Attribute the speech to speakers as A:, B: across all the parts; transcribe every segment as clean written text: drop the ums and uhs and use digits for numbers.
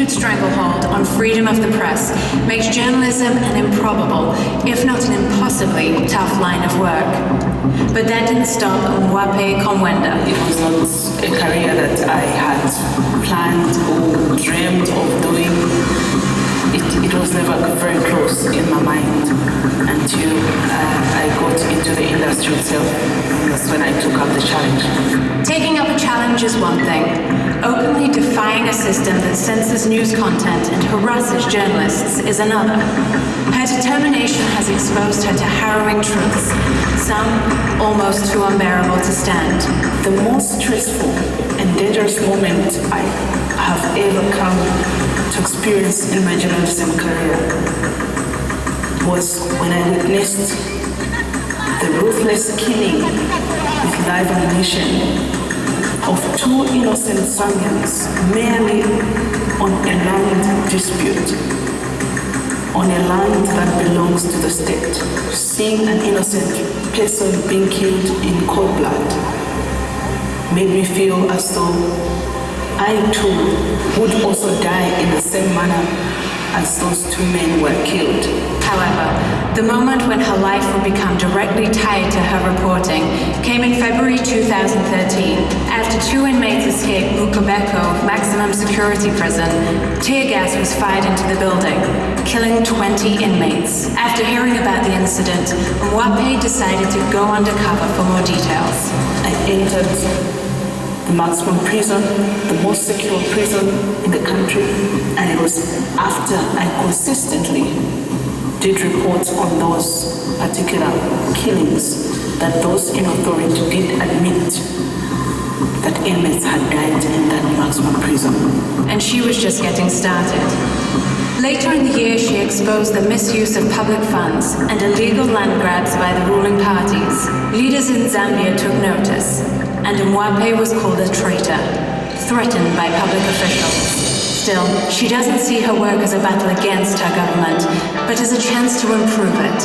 A: continued stranglehold on freedom of the press makes journalism an improbable, if not an impossibly, tough line of work. But that didn't stop Mwape Kumwenda.
B: It was not a career that I had planned or dreamed of doing. It was never very close in my mind until I got into the industry itself. That's when I took up the challenge.
A: Taking up a challenge is one thing. Openly defying a system that censors news content and harasses journalists is another. Her determination has exposed her to harrowing truths, some almost too unbearable to stand.
B: The most stressful and dangerous moment I have ever come to experience in my journalism career was when I witnessed the ruthless killing with live ammunition of two innocent Zambians merely on a land dispute, on a land that belongs to the state. Seeing an innocent person being killed in cold blood made me feel as though I too would also die in the same manner as those two men were killed.
A: However, the moment when her life would become directly tied to her reporting came in February 2013. After two inmates escaped Mwape maximum security prison, tear gas was fired into the building, killing 20 inmates. After hearing about the incident, Mwape decided to go undercover for more details.
B: I entered the maximum prison, the most secure prison in the country, and it was after I consistently did reports on those particular killings that those in authority did admit that inmates had died in that maximum prison.
A: And she was just getting started. Later in the year, she exposed the misuse of public funds and illegal land grabs by the ruling parties. Leaders in Zambia took notice, and Mwape was called a traitor, threatened by public officials. Still, she doesn't see her work as a battle against her government, but as a chance to improve it.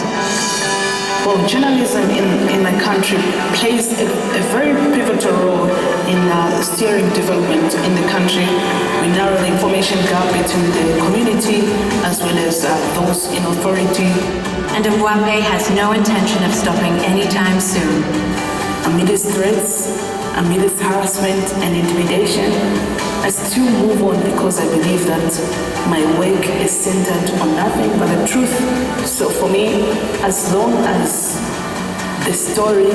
B: Well, journalism in my country plays a very pivotal role in steering development in the country. We narrow the information gap between the community as well as those in authority.
A: And Mwape has no intention of stopping anytime soon.
B: Amidst threats, amidst harassment and intimidation, I still move on because I believe that my work is centered on nothing but the truth. So for me, as long as the story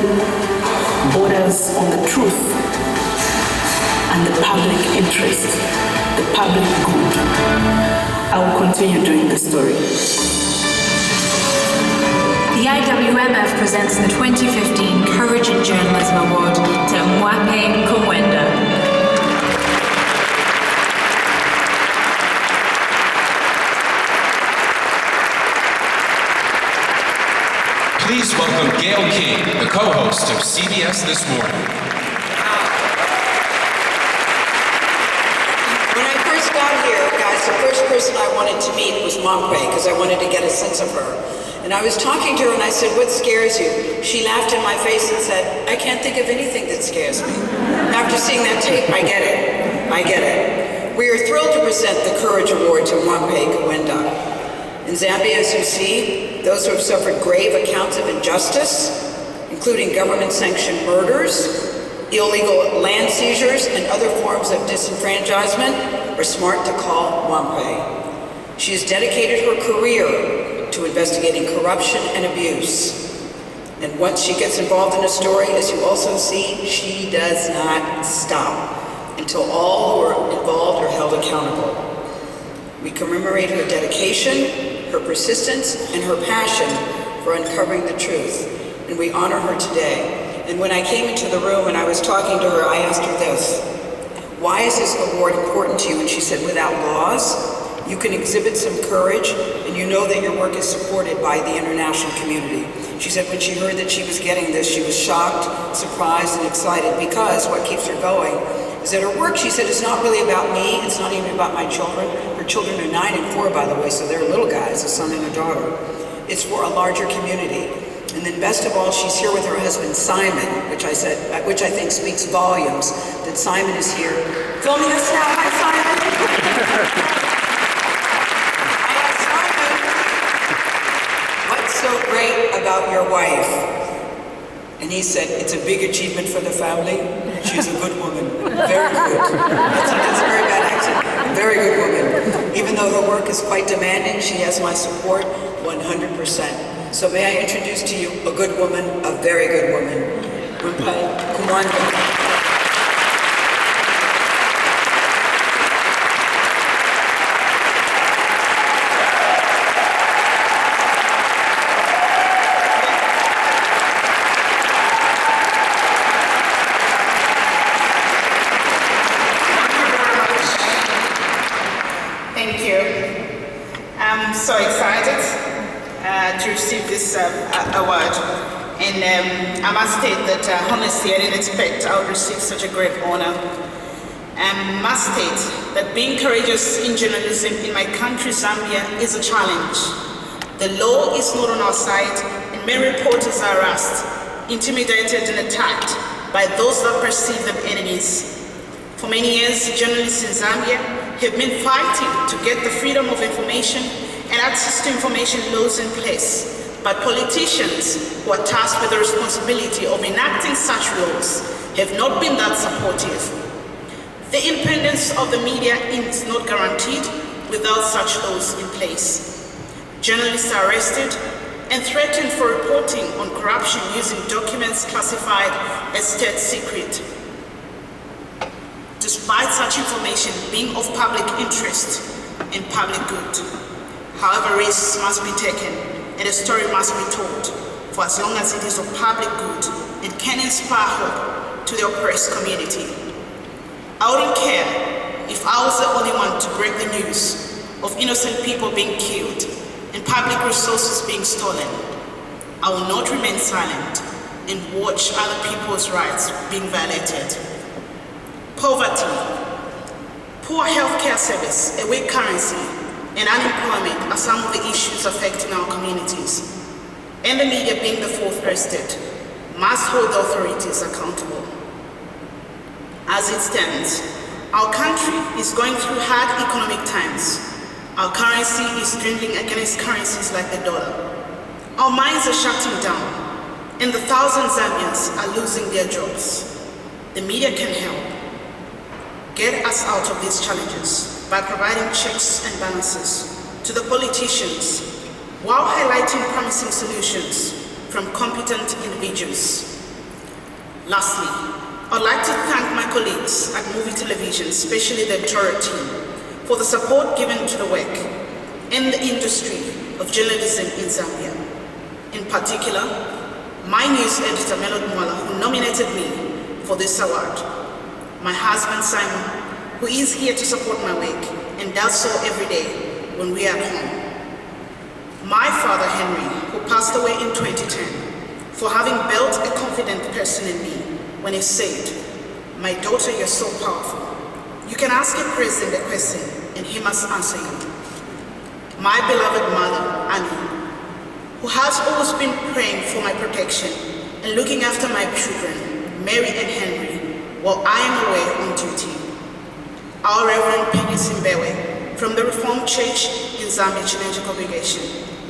B: borders on the truth and the public interest, the public good, I will continue doing the story.
A: The iwmf presents the 2015 Courage in Journalism Award to Mwape Kumwenda.
C: Please welcome Gail King, the co-host of CBS This Morning.
D: When I first got here, guys, the first person I wanted to meet was Mwape because I wanted to get a sense of her. And I was talking to her and I said, "What scares you?" She laughed in my face and said, "I can't think of anything that scares me." After seeing that tape, I get it. I get it. We are thrilled to present the Courage Award to Mwape Kumwenda. In Zambia, as you see, those who have suffered grave accounts of injustice, including government-sanctioned murders, illegal land seizures, and other forms of disenfranchisement, are smart to call Mwape. She has dedicated her career to investigating corruption and abuse. And once she gets involved in a story, as you also see, she does not stop until all who are involved are held accountable. We commemorate her dedication, her persistence, and her passion for uncovering the truth, and we honor her today. And when I came into the room and I was talking to her, I asked her this: "Why is this award important to you?" And she said, "Without laws, you can exhibit some courage, and you know that your work is supported by the international community." She said when she heard that she was getting this, she was shocked, surprised, and excited, because what keeps her going is that her work, she said, is not really about me. It's not even about my children. Her children are 9 and 4, by the way, so they're little guys, a son and a daughter. It's for a larger community. And then best of all, she's here with her husband, Simon, which I think speaks volumes, that Simon is here filming us now. Hi, Simon. about your wife? And he said, it's a big achievement for the family. She's a good woman. Very good. That's a very bad accent. Very good woman. Even though her work is quite demanding, she has my support 100%. So may I introduce to you a good woman, a very good woman, Kumwenda.
E: Thank you. I'm so excited to receive this award. And I must state that honestly, I didn't expect I would receive such a great honor. I must state that being courageous in journalism in my country, Zambia, is a challenge. The law is not on our side, and many reporters are harassed, intimidated, and attacked by those that perceive them enemies. For many years, journalists in Zambia have been fighting to get the freedom of information and access to information laws in place. But politicians who are tasked with the responsibility of enacting such laws have not been that supportive. The independence of the media is not guaranteed without such laws in place. Journalists are arrested and threatened for reporting on corruption using documents classified as state secret. Despite such information being of public interest and public good. However, risks must be taken and a story must be told for as long as it is of public good and can inspire hope to the oppressed community. I wouldn't care if I was the only one to break the news of innocent people being killed and public resources being stolen. I will not remain silent and watch other people's rights being violated. Poverty, poor healthcare service, a weak currency, and unemployment are some of the issues affecting our communities. And the media, being the fourth estate, must hold the authorities accountable. As it stands, our country is going through hard economic times. Our currency is dwindling against currencies like the dollar. Our mines are shutting down, and the thousands of Zambians are losing their jobs. The media can help get us out of these challenges by providing checks and balances to the politicians while highlighting promising solutions from competent individuals. Lastly, I'd like to thank my colleagues at Movie Television, especially the editorial team, for the support given to the work in the industry of journalism in Zambia. In particular, my news editor, Melody Mwala, who nominated me for this award. My husband, Simon, who is here to support my work and does so every day when we are at home. My father, Henry, who passed away in 2010, for having built a confident person in me when he said, "My daughter, you're so powerful. You can ask a president a question and he must answer you." My beloved mother, Annie, who has always been praying for my protection and looking after my children, Mary and Henry, while I am away on duty. Our Reverend Peggy Simbewe from the Reformed Church in Zambia Chinenja Congregation,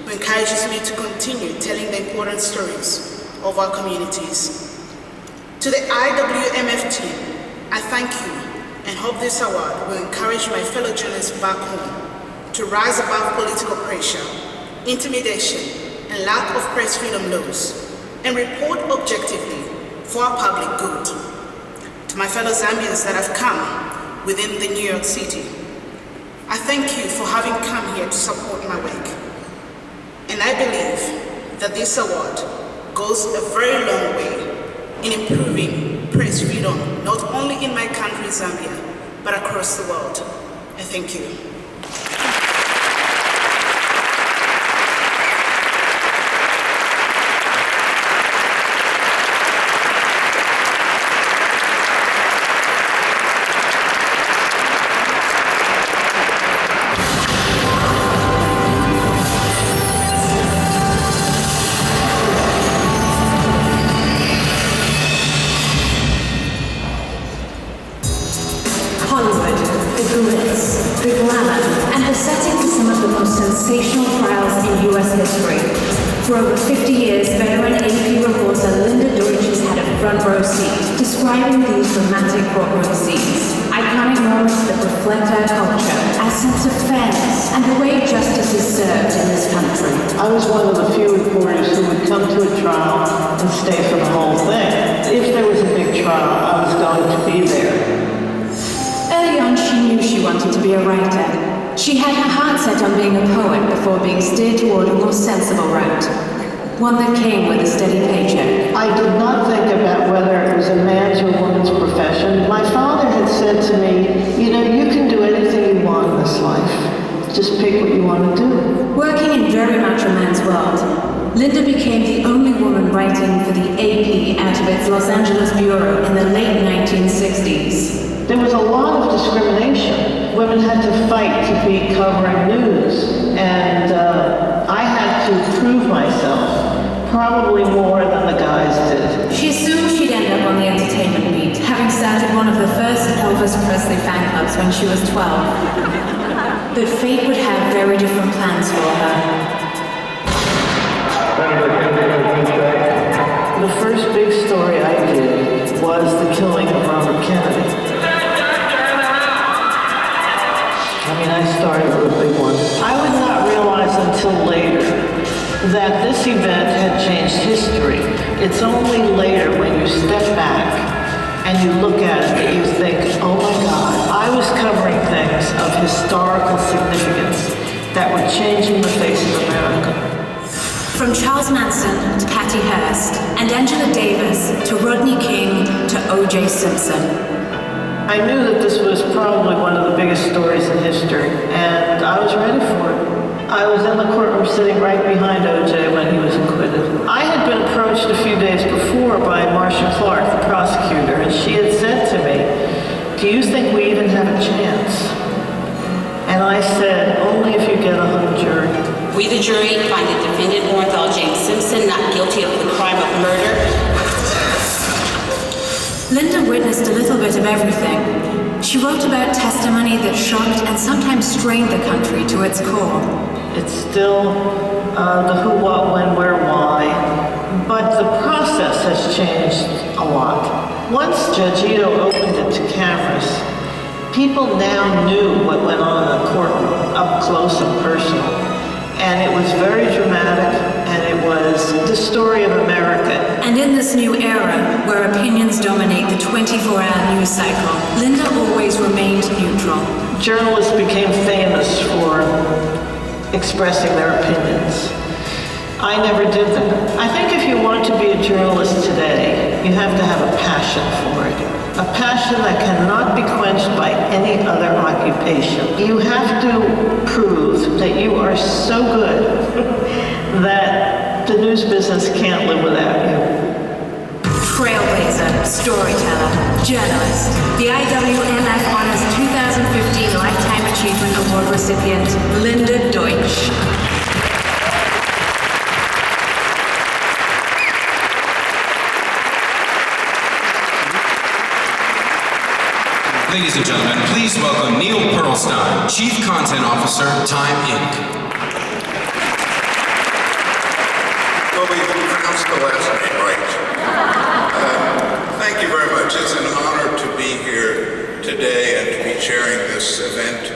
E: who encourages me to continue telling the important stories of our communities. To the iwmf team, I thank you and hope this award will encourage my fellow journalists back home to rise above political pressure, intimidation, and lack of press freedom laws, and report objectively for our public good. To my fellow Zambians that have come within the New York City, I thank you for having come here to support my work. And I believe that this award goes a very long way in improving press freedom, not only in my country, Zambia, but across the world. I thank you.
A: The glamour and the setting for some of the most sensational trials in US history. For over 50 years, veteran AP reporter Linda Deutsch has had a front row seat, describing these dramatic courtroom scenes. Iconic moments that reflect our culture, our sense of fairness, and the way justice is served in this country.
F: I was one of the few reporters who would come to a trial and stay for the whole thing. If there was a big trial, I was going to be there.
A: Early on, she knew she wanted to be a writer. She had her heart set on being a poet before being steered toward a more sensible route, one that came with a steady paycheck.
F: I did not think about whether it was a man's or woman's profession. My father had said to me, you know, you can do anything you want in this life. Just pick what you want to do.
A: Working in very much a man's world, Linda became the only woman writing for the AP out of its Los Angeles bureau in the late 1960s.
F: There was a lot of discrimination. Women had to fight to be covering news, and I had to prove myself, probably more than the guys did.
A: She assumed she'd end up on the entertainment beat, having started one of the first Elvis Presley fan clubs when she was 12. But fate would have very different plans for her.
F: The first big story I did was the killing of Robert Kennedy. I started with a big one. I would not realize until later that this event had changed history. It's only later when you step back and you look at it that you think, oh my God, I was covering things of historical significance that were changing the face of America.
A: From Charles Manson to Patty Hearst and Angela Davis to Rodney King to O.J. Simpson.
F: I knew that this was probably one of the biggest stories in history, and I was ready for it. I was in the courtroom sitting right behind O.J. when he was acquitted. I had been approached a few days before by Marcia Clark, the prosecutor, and she had said to me, do you think we even have a chance? And I said, only if you get a hung jury.
G: We, the jury, find the defendant Orenthal James Simpson not guilty of the crime of murder.
A: Linda witnessed a little bit of everything. She wrote about testimony that shocked and sometimes strained the country to its core.
F: It's still the who, what, when, where, why, but the process has changed a lot. Once Judge Ito opened it to cameras, people now knew what went on in the courtroom, up close and personal. And it was very dramatic, and it was the story of America.
A: And in this new era, where opinions dominate the 24-hour news cycle, Linda always remained neutral.
F: Journalists became famous for expressing their opinions. I never did that. I think if you want to be a journalist today, you have to have a passion for it. A passion that cannot be quenched by any other occupation. You have to prove that you are so good that the news business can't live without you.
A: Trailblazer, storyteller, journalist. The iwmf honors 2015 Lifetime Achievement Award recipient, Linda Deutsch.
C: Ladies and gentlemen, please welcome Neil Pearlstein, Chief Content Officer, Time Inc.
H: Well, we pronounced the last name right. Thank you very much. It's an honor to be here today and to be chairing this event.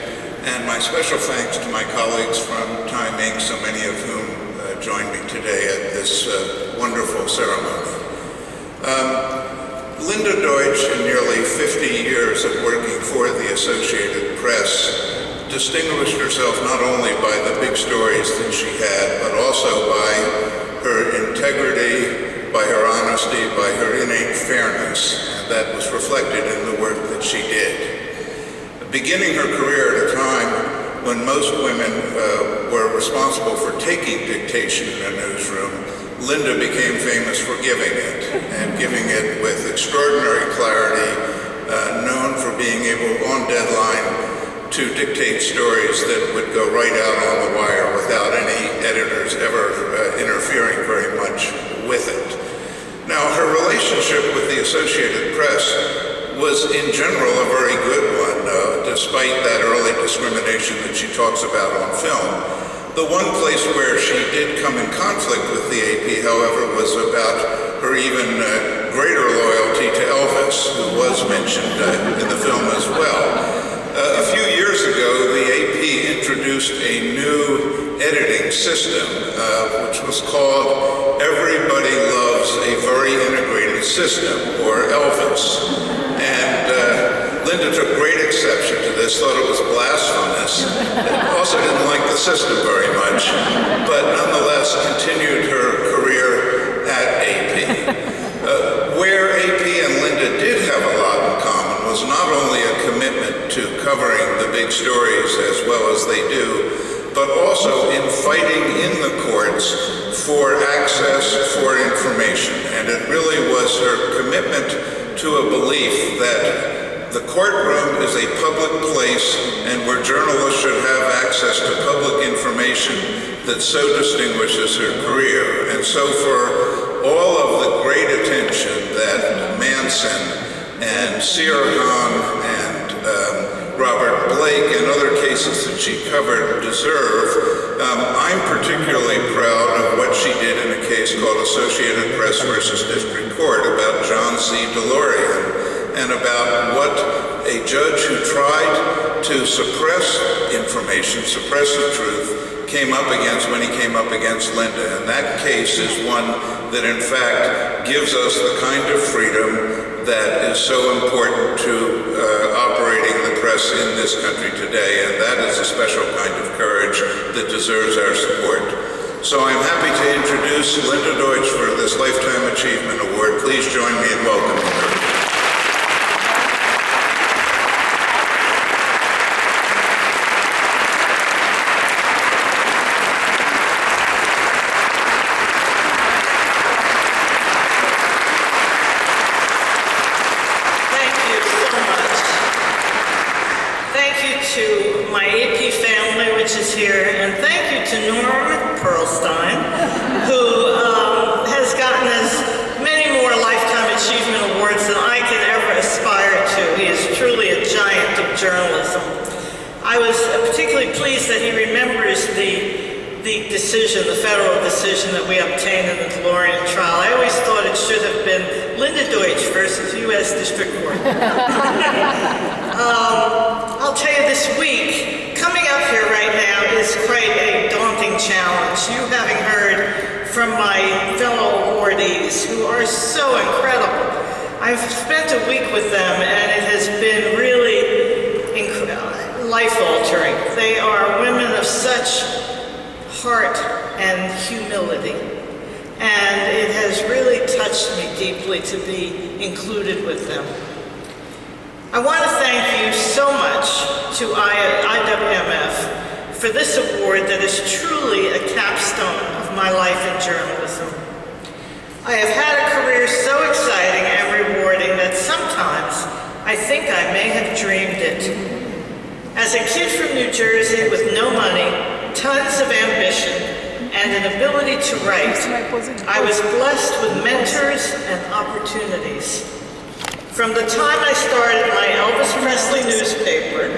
H: And my special thanks to my colleagues from Time Inc., so many of whom joined me today at this wonderful ceremony. Linda Deutsch, in nearly 50 years of working for the Associated Press, distinguished herself not only by the big stories that she had, but also by her integrity, by her honesty, by her innate fairness, and that was reflected in the work that she did. Beginning her career at a time when most women were responsible for taking dictation in a newsroom, Linda became famous for giving it, and giving it with extraordinary clarity, known for being able, on deadline, to dictate stories that would go right out on the wire without any editors ever interfering very much with it. Now, her relationship with the Associated Press was, in general, a very good one, despite that early discrimination that she talks about on film. The one place where she did come in conflict with the AP, however, was about her even greater loyalty to Elvis, who was mentioned in the film as well. A few years ago, the AP introduced a new editing system, which was called Everybody Loves a Very Integrated System, or Elvis. And Linda took great exception to this, thought it was blasphemous, also didn't like the system very much, but nonetheless continued her career at AP. Where AP and Linda did have a lot in common was not only a commitment to covering the big stories as well as they do, but also in fighting in the courts for access for information. And it really was her commitment to a belief that the courtroom is a public place and where journalists should have access to public information that so distinguishes her career. And so for all of the great attention that Manson and Sirhan and Robert Blake and other cases that she covered deserve, I'm particularly proud of what she did in a case called Associated Press versus District Court about John C. DeLorean, and about what a judge who tried to suppress information, suppress the truth, came up against when he came up against Linda. And that case is one that in fact gives us the kind of freedom that is so important to operating the press in this country today. And that is a special kind of courage that deserves our support. So I'm happy to introduce Linda Deutsch for this Lifetime Achievement Award. Please join me in welcoming her.
F: To my AP family, which is here, and thank you to Norm Pearlstein, who has gotten as many more Lifetime Achievement Awards than I can ever aspire to. He is truly a giant of journalism. I was particularly pleased that he remembers the decision, the federal decision that we obtained in the DeLorean trial. I always thought it should have been Linda Deutsch versus U.S. District Court. I'll tell you, this week, coming up here right now is quite a daunting challenge. You having heard from my fellow awardees, who are so incredible. I've spent a week with them, and it has been really life-altering. They are women of such heart and humility, and it has really touched me deeply to be included with them. I want to thank you so much to iwmf for this award that is truly a capstone of my life in journalism. I have had a career so exciting and rewarding that sometimes I think I may have dreamed it. As a kid from New Jersey with no money, tons of ambition, and an ability to write, I was blessed with mentors and opportunities. From the time I started my Elvis Presley newspaper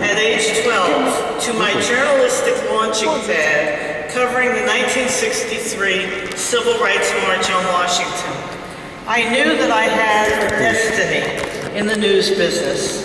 F: at age 12 to my journalistic launching pad covering the 1963 Civil Rights March on Washington, I knew that I had a destiny in the news business.